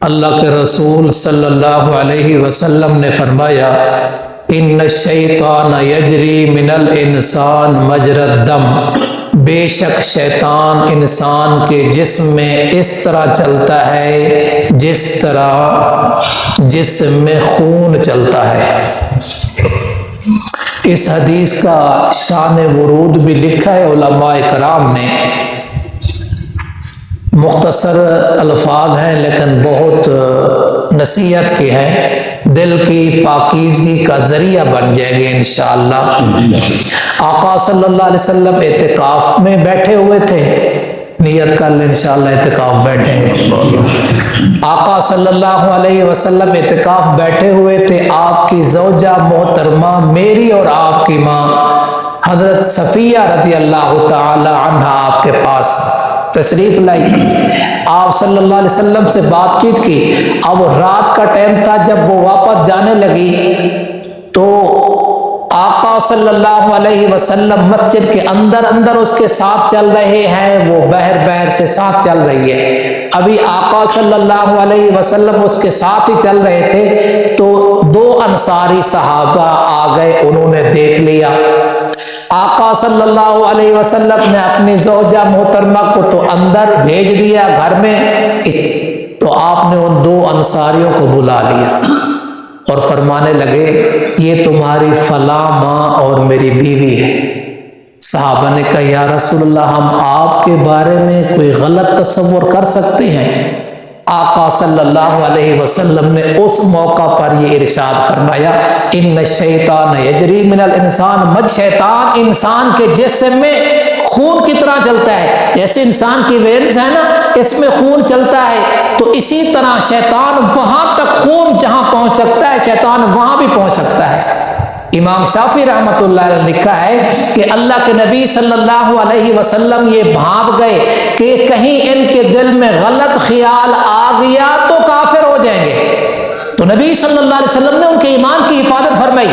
اللہ کے رسول صلی اللہ علیہ وسلم نے فرمایا ان الشیطان یجری من الانسان مجری الدم، بے شک شیطان انسان کے جسم میں اس طرح چلتا ہے جس طرح جسم میں خون چلتا ہے۔ اس حدیث کا شان ورود بھی لکھا ہے علماء کرام نے، مختصر الفاظ ہیں لیکن بہت نصیحت کے ہیں، دل کی پاکیزگی کا ذریعہ بن جائیں گے انشاءاللہ۔ آقا صلی اللہ علیہ وسلم اعتکاف میں بیٹھے ہوئے تھے، نیت کر لیں انشاءاللہ اعتکاف بیٹھیں گے۔ آقا صلی اللہ علیہ وسلم اعتکاف بیٹھے ہوئے تھے، آپ کی زوجہ محترمہ میری اور آپ کی ماں حضرت صفیہ رضی اللہ تعالی عنہ آپ کے پاس تشریف لائی۔ آپ صلی اللہ علیہ وسلم سے بات چیت کی۔ اب رات کا ٹائم تھا، جب وہ واپس جانے لگی تو آقا صلی اللہ علیہ وسلم مسجد کے اندر اس کے ساتھ چل رہے ہیں، وہ بہر سے ساتھ چل رہی ہے۔ ابھی آقا صلی اللہ علیہ وسلم اس کے ساتھ ہی چل رہے تھے تو دو انصاری صحابہ آ گئے، انہوں نے دیکھ لیا۔ آقا صلی اللہ علیہ وسلم نے اپنی زوجہ محترمہ کو تو اندر بھیج دیا گھر میں، تو آپ نے ان دو انصاریوں کو بلا لیا اور فرمانے لگے یہ تمہاری فلاں ماں اور میری بیوی ہے۔ صحابہ نے کہا یا رسول اللہ ہم آپ کے بارے میں کوئی غلط تصور کر سکتے ہیں؟ آقا صلی اللہ علیہ وسلم نے اس موقع پر یہ ارشاد فرمایا ان الشیطان یجری من الانسان، شیطان انسان کے جسم میں خون کی طرح چلتا ہے، جیسے انسان کی وینز ہے نا، اس میں خون چلتا ہے، تو اسی طرح شیطان وہاں تک خون جہاں پہنچ سکتا ہے شیطان وہاں بھی پہنچ سکتا ہے۔ امام شافعی رحمۃ اللہ علیہ نے لکھا ہے کہ اللہ کے نبی صلی اللہ علیہ وسلم یہ بھانپ گئے کہ کہیں ان کے دل میں غلط خیال آ گیا تو کافر ہو جائیں گے، تو نبی صلی اللہ علیہ وسلم نے ان کے ایمان کی حفاظت فرمائی،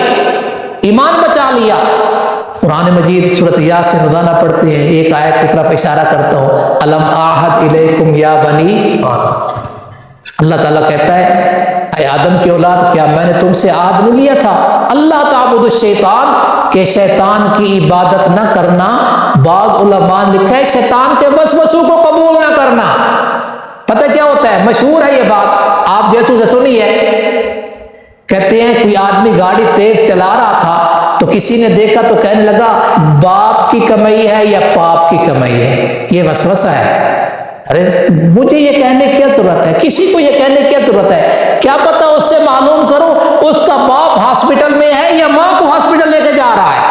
ایمان بچا لیا۔ قرآن مجید سورۃ یاسین روزانہ پڑھتے ہیں، ایک آیت کی طرف اشارہ کرتا ہوں، الم اعہد الیکم یا بنی، اللہ تعالیٰ کہتا ہے اے آدم کی اولاد کیا میں نے تم سے عہد نہیں لیا تھا اللہ تعبد الشیطان کہ شیطان کی عبادت نہ کرنا؟ بعض علماء نے لکھا ہے شیطان کے وسوسوں کو قبول نہ کرنا۔ پتہ کیا ہوتا ہے، مشہور ہے یہ بات، آپ جیسو سے سنی ہے، کہتے ہیں کوئی آدمی گاڑی تیز چلا رہا تھا تو کسی نے دیکھا تو کہنے لگا باپ کی کمائی ہے یا پاپ کی کمائی ہے، یہ وسوسہ ہے۔ ارے مجھے یہ کہنے کی کیا ضرورت ہے، کسی کو یہ کہنے کی کیا ضرورت ہے، کیا پتہ اس سے معلوم کرو اس کا باپ ہاسپٹل میں ہے یا ماں کو ہاسپٹل لے کے جا رہا ہے۔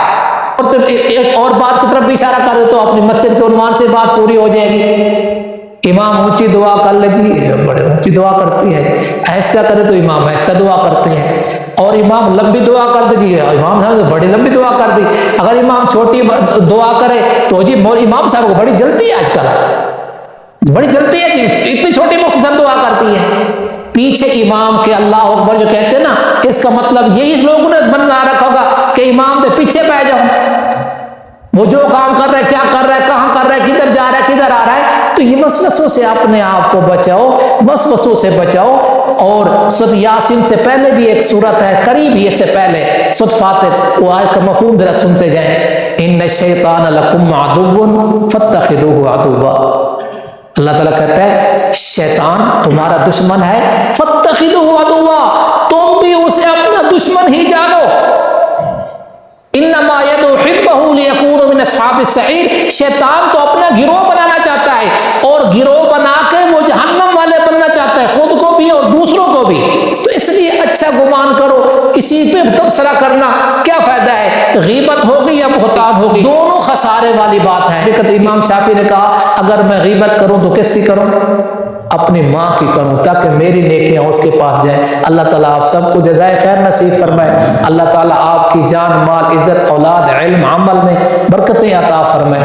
اور تو ایک اور بات کی طرف بھی اشارہ کر دے تو اپنی مسجد کے عنوان سے بات پوری ہو جائے گی۔ امام اونچی دعا کر لے جی، بڑے اونچی دعا کرتی ہے، ایسا کرے تو امام ایسا دعا کرتے ہیں، اور امام لمبی دعا کر دے جی امام صاحب بڑی لمبی دعا کر دی، اگر امام چھوٹی دعا کرے تو جی امام صاحب کو بڑی جلدی ہے، آج کل بڑی جلدی ہے کہ اتنی چھوٹی مختصر دعا کرتی ہے۔ پیچھے امام کے اللہ اکبر جو کہتے ہیں نا، اس کا مطلب یہی لوگوں نے بنا رکھا ہوگا کہ امام کے پیچھے پہ جاؤ، وہ جو کام کر رہا ہے کیا کر رہا ہے کہاں کر رہا ہے کدھر جا رہا ہے کدھر آ رہا ہے، تو یہ وسوسوں سے اپنے آپ کو بچاؤ، وسوسوں سے بچاؤ۔ اور سورۃ یاسین سے پہلے بھی ایک سورت ہے قریب ہی اس سے پہلے سورۃ فاطر، وہ آیت کا مفہوم ذرا سنتے جائیں، ان الشیطان لکم عدو فاتخذوہ عدوا، اللہ تعالیٰ کہتا ہے شیطان تمہارا دشمن ہے، فاتخذوہ عدوا، تم بھی اسے اپنا دشمن ہی جانو، انما یدعو حزبہ لیکونوا من اصحاب السعیر، شیطان تو اپنا گروہ بنانا چاہتا ہے اور گروہ بنا کے وہ جہنم والے بننا چاہتا ہے، خود کو بھی اور دوسروں کو بھی، تو اس لیے اچھا گمان کرو، کسی پہ تبصرہ کرنا کیا فائدہ ہے، غیبت ہوگی یا بہتان ہوگی، دونوں خسارے والی بات ہے۔ امام شافعی نے کہا اگر میں غیبت کروں تو کس کی کروں؟ اپنی ماں کی کروں تاکہ میری نیکیاں اس کے پاس جائیں۔ اللہ تعالیٰ آپ سب کو جزائے خیر نصیب فرمائے، اللہ تعالیٰ آپ کی جان مال عزت اولاد علم عمل میں برکتیں عطا فرمائے۔